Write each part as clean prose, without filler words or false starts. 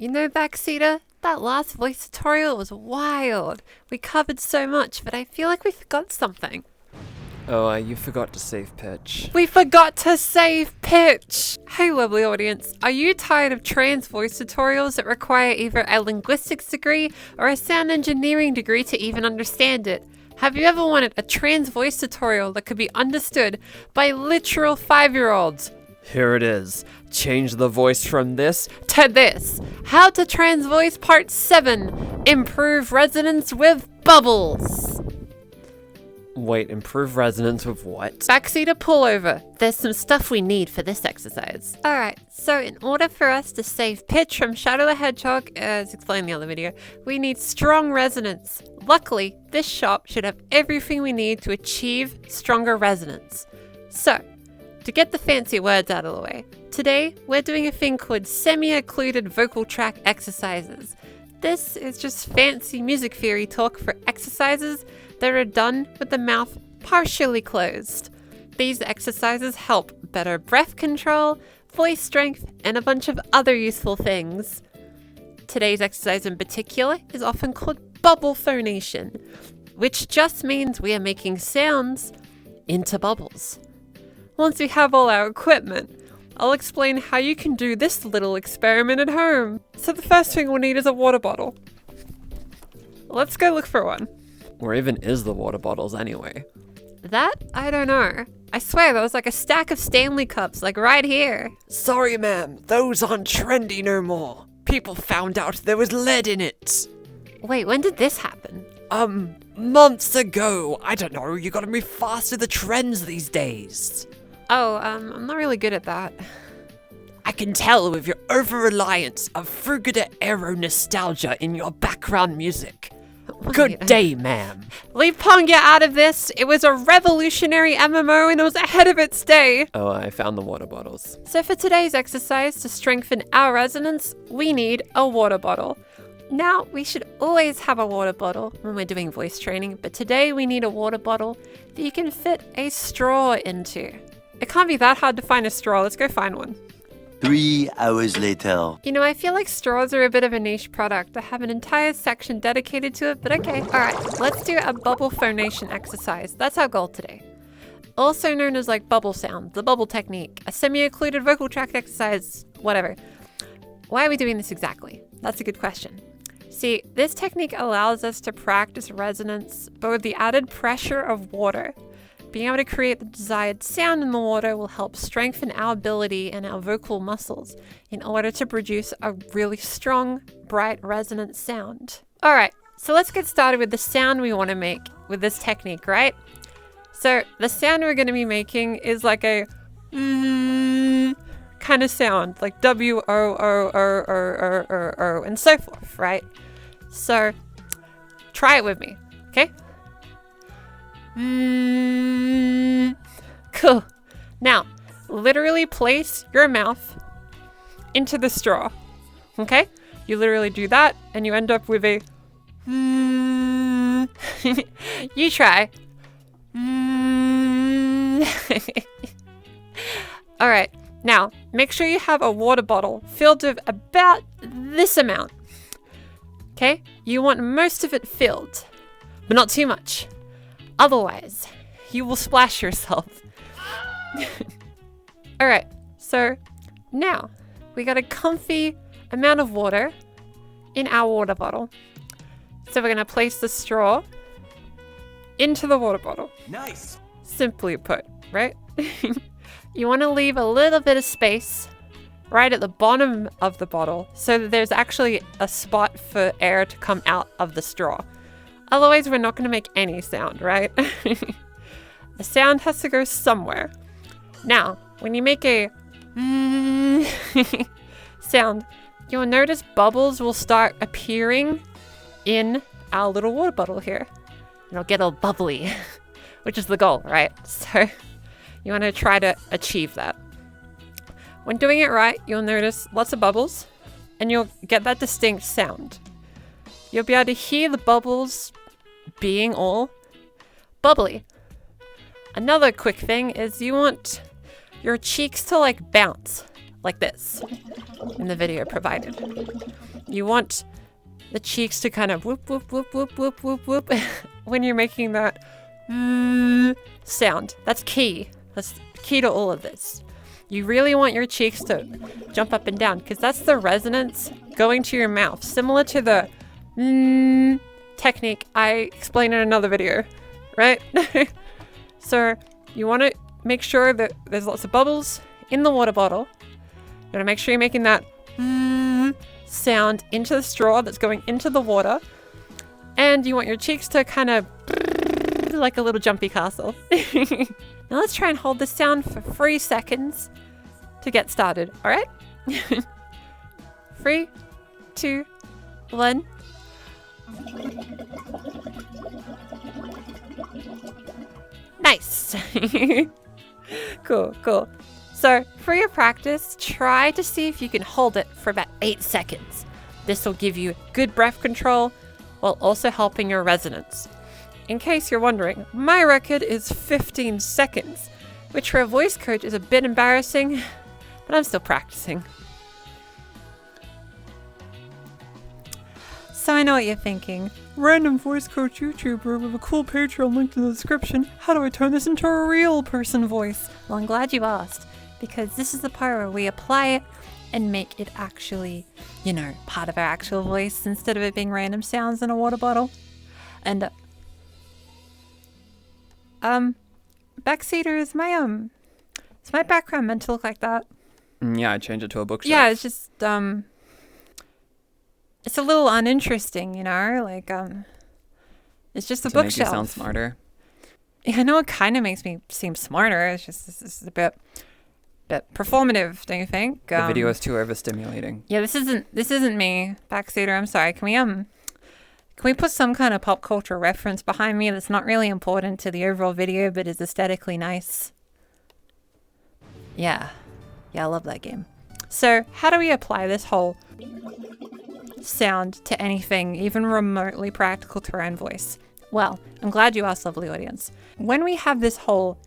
You know, Backseater, that last voice tutorial was wild. We covered so much, but I feel like we forgot something. Oh, you forgot to save pitch. We forgot to save pitch! Hey lovely audience, are you tired of trans voice tutorials that require either a linguistics degree or a sound engineering degree to even understand it? Have you ever wanted a trans voice tutorial that could be understood by literal 5-year-olds? Here it is. Change the voice from this To this. How to Trans Voice Part 7. Improve resonance with bubbles. Wait, improve resonance with what? Backseater pullover. There's some stuff we need for this exercise. Alright, so in order for us to save pitch from Shadow the Hedgehog, as explained in the other video, we need strong resonance. Luckily, this shop should have everything we need to achieve stronger resonance. So, to get the fancy words out of the way, today we're doing a thing called semi-occluded vocal tract exercises. This is just fancy music theory talk for exercises that are done with the mouth partially closed. These exercises help better breath control, voice strength, and a bunch of other useful things. Today's exercise in particular is often called bubble phonation, which just means we are making sounds into bubbles. Once we have all our equipment, I'll explain how you can do this little experiment at home. So the first thing we'll need is a water bottle. Let's go look for one. Where even is the water bottles anyway? That? I don't know. I swear there was like a stack of Stanley cups like right here. Sorry, ma'am. Those aren't trendy no more. People found out there was lead in it. Wait, when did this happen? Months ago. I don't know. You gotta move fast with the trends these days. Oh, I'm not really good at that. I can tell with your over-reliance of Frugida Aero nostalgia in your background music. Good day, ma'am. Leave Pongia out of this. It was a revolutionary MMO and it was ahead of its day. Oh, I found the water bottles. So for today's exercise, to strengthen our resonance, we need a water bottle. Now, we should always have a water bottle when we're doing voice training, but today we need a water bottle that you can fit a straw into. It can't be that hard to find a straw. Let's go find one. 3 hours later. You know, I feel like straws are a bit of a niche product. I have an entire section dedicated to it, but okay. All right, let's do a bubble phonation exercise. That's our goal today. Also known as like bubble sound, the bubble technique, a semi-occluded vocal tract exercise, whatever. Why are we doing this exactly? That's a good question. See, this technique allows us to practice resonance, but with the added pressure of water. Being able to create the desired sound in the water will help strengthen our ability and our vocal muscles in order to produce a really strong, bright, resonant sound. All right, so let's get started with the sound we want to make with this technique, right? So the sound we're going to be making is like a kind of sound, like W-O-O-O-O-O-O, and so forth, right? So try it with me, okay? Cool. Now, literally place your mouth into the straw. Okay? You literally do that and you end up with a You try. Alright, now make sure you have a water bottle filled with about this amount. Okay? You want most of it filled, but not too much. Otherwise, you will splash yourself. Alright, so now we got a comfy amount of water in our water bottle. So we're going to place the straw into the water bottle. Nice. Simply put, right? You want to leave a little bit of space right at the bottom of the bottle so that there's actually a spot for air to come out of the straw. Otherwise, we're not going to make any sound, right? The sound has to go somewhere. Now, when you make a sound, you'll notice bubbles will start appearing in our little water bottle here. It'll get all bubbly, which is the goal, right? So you want to try to achieve that. When doing it right, you'll notice lots of bubbles and you'll get that distinct sound. You'll be able to hear the bubbles being all bubbly. Another quick thing is you want your cheeks to like bounce like this in the video provided. You want the cheeks to kind of whoop, whoop, whoop, whoop, whoop, whoop, whoop when you're making that sound. That's key. That's key to all of this. You really want your cheeks to jump up and down because that's the resonance going to your mouth, similar to the technique I explained in another video, right? So you want to make sure that there's lots of bubbles in the water bottle. You want to make sure you're making that sound into the straw that's going into the water. And you want your cheeks to kind of like a little jumpy castle. Now let's try and hold this sound for 3 seconds to get started. All right? 3, 2, 1. Nice. Cool, cool. So for your practice, try to see if you can hold it for about 8 seconds. This will give you good breath control while also helping your resonance. In case you're wondering, my record is 15 seconds, which for a voice coach is a bit embarrassing, but I'm still practicing. So I know what you're thinking. Random voice coach YouTuber with a cool Patreon linked in the description. How do I turn this into a real person voice? Well, I'm glad you asked, because this is the part where we apply it and make it actually, part of our actual voice instead of it being random sounds in a water bottle. And backseater is my background meant to look like that? Yeah, I changed it to a bookshelf. Yeah, it's just it's a little uninteresting, it's just a to make bookshelf. you sound smarter. Yeah, I know it kind of makes me seem smarter. It's just this is a bit performative, don't you think? The video is too overstimulating. Yeah, this isn't me, backseater. I'm sorry. Can we put some kind of pop culture reference behind me that's not really important to the overall video, but is aesthetically nice? Yeah, I love that game. So how do we apply this whole sound to anything even remotely practical to our own voice? Well, I'm glad you asked, lovely audience. When we have this whole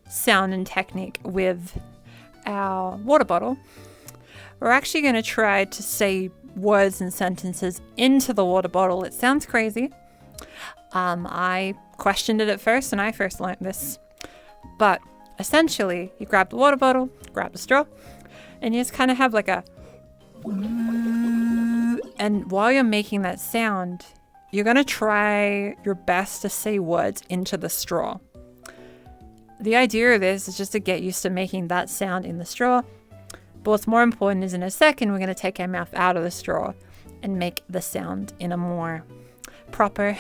sound and technique with our water bottle, we're actually going to try to say words and sentences into the water bottle. It sounds crazy. I questioned it at first when I first learned this, but essentially you grab the water bottle, grab the straw, and you just kind of have like a, and while you're making that sound, you're going to try your best to say words into the straw. The idea of this is just to get used to making that sound in the straw. But what's more important is in a second, we're going to take our mouth out of the straw and make the sound in a more proper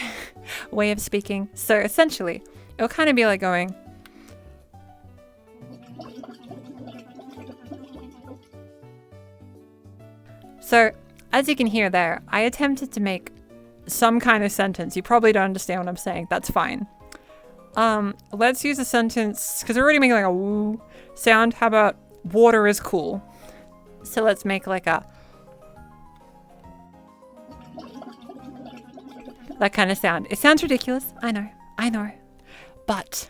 way of speaking. So essentially, it'll kind of be like going. So as you can hear there, I attempted to make some kind of sentence. You probably don't understand what I'm saying. That's fine. Let's use a sentence, because we're already making like a woo sound. How about water is cool? So let's make like a, that kind of sound. It sounds ridiculous. I know. But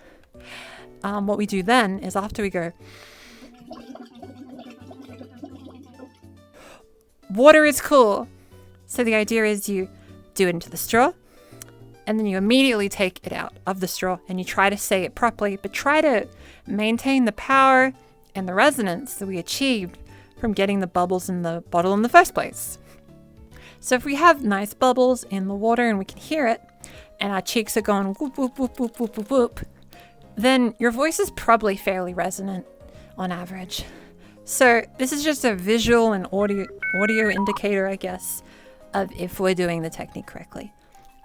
what we do then is after we go, water is cool. So the idea is you do it into the straw, and then you immediately take it out of the straw and you try to say it properly, but try to maintain the power and the resonance that we achieved from getting the bubbles in the bottle in the first place. So if we have nice bubbles in the water and we can hear it, and our cheeks are going whoop, whoop, whoop, whoop, whoop, whoop, whoop, then your voice is probably fairly resonant on average. So this is just a visual and audio indicator, I guess, of if we're doing the technique correctly.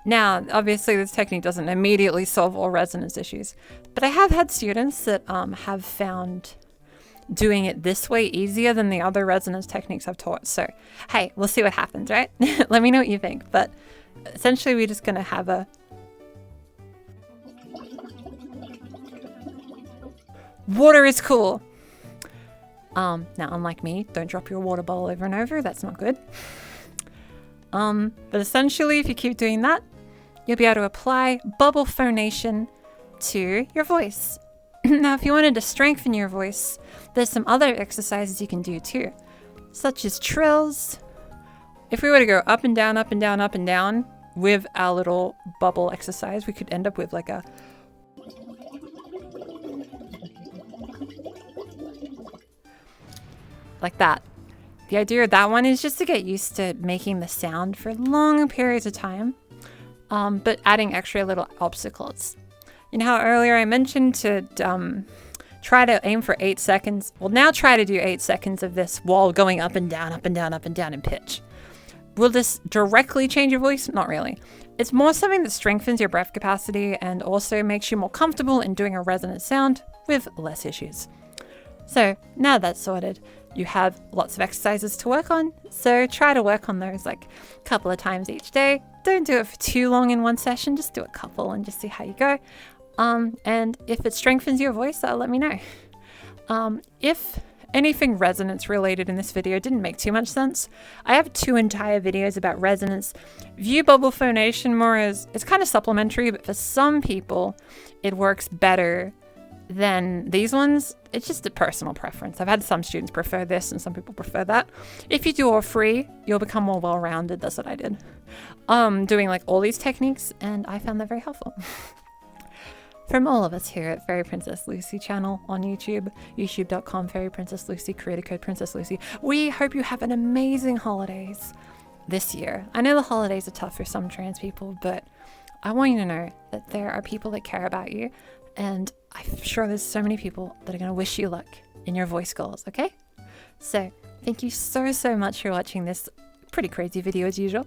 Now, obviously this technique doesn't immediately solve all resonance issues, but I have had students that have found doing it this way easier than the other resonance techniques I've taught. So, hey, we'll see what happens, right? Let me know what you think. But essentially we're just gonna have a water is cool. Now, unlike me, don't drop your water bottle over and over. That's not good. But essentially, if you keep doing that, you'll be able to apply bubble phonation to your voice. Now, if you wanted to strengthen your voice, there's some other exercises you can do too, such as trills. If we were to go up and down, up and down, up and down with our little bubble exercise, we could end up with like a like that. The idea of that one is just to get used to making the sound for long periods of time, but adding extra little obstacles. You know how earlier I mentioned to try to aim for 8 seconds? Well, now try to do 8 seconds of this while going up and down, up and down, up and down in pitch. Will this directly change your voice? Not really. It's more something that strengthens your breath capacity and also makes you more comfortable in doing a resonant sound with less issues. So now that's sorted, you have lots of exercises to work on, so try to work on those like a couple of times each day. Don't do it for too long in one session, just do a couple and just see how you go. And if it strengthens your voice, let me know. If anything resonance related in this video didn't make too much sense, I have 2 entire videos about resonance. View bubble phonation more as, it's kind of supplementary, but for some people it works better than these ones. It's just a personal preference. I've had some students prefer this and some people prefer that. If you do all 3, you'll become more well-rounded. That's what I did. Doing like all these techniques, and I found that very helpful. From all of us here at Fairy Princess Lucy channel on YouTube, youtube.com, Fairy Princess Lucy, creator code Princess Lucy, we hope you have an amazing holidays this year. I know the holidays are tough for some trans people, but I want you to know that there are people that care about you, and I'm sure there's so many people that are going to wish you luck in your voice goals, okay? So thank you so much for watching this pretty crazy video as usual.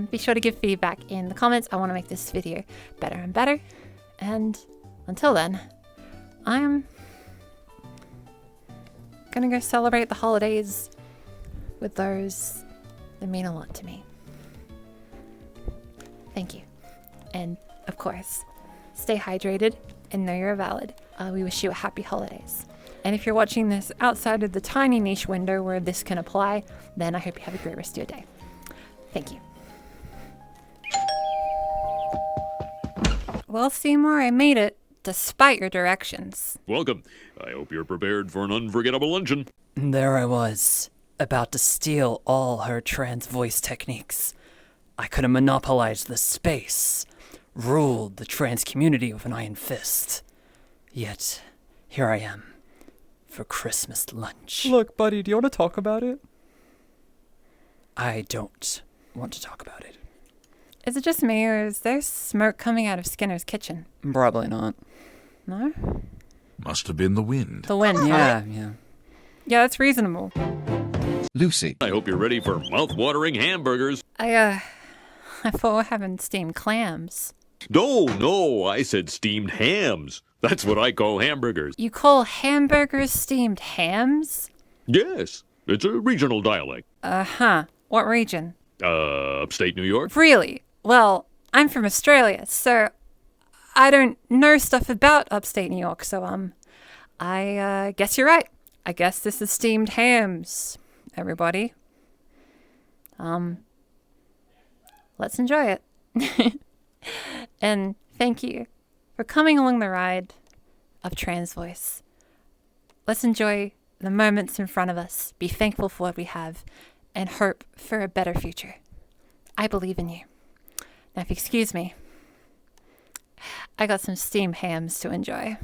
Be sure to give feedback in the comments. I want to make this video better and better. And until then, I'm gonna go celebrate the holidays with those that mean a lot to me. Thank you. And of course, stay hydrated and know you're valid. We wish you a happy holidays. And if you're watching this outside of the tiny niche window where this can apply, then I hope you have a great rest of your day. Thank you. Well, Seymour, I made it, despite your directions. Welcome. I hope you're prepared for an unforgettable luncheon. There I was, about to steal all her trans voice techniques. I could have monopolized the space, ruled the trans community with an iron fist. Yet, here I am, for Christmas lunch. Look, buddy, do you want to talk about it? I don't want to talk about it. Is it just me, or is there smoke coming out of Skinner's kitchen? Probably not. No? Must have been the wind. The wind, Yeah. Yeah, that's reasonable. Lucy. I hope you're ready for mouth-watering hamburgers. I thought we're having steamed clams. No, I said steamed hams. That's what I call hamburgers. You call hamburgers steamed hams? Yes, it's a regional dialect. Uh-huh. What region? Upstate New York. Really? Well, I'm from Australia, so I don't know stuff about upstate New York, so, I guess you're right. I guess this is steamed hams, everybody. Let's enjoy it. And thank you for coming along the ride of Trans Voice. Let's enjoy the moments in front of us, be thankful for what we have, and hope for a better future. I believe in you. Now, if you excuse me, I got some steamed hams to enjoy.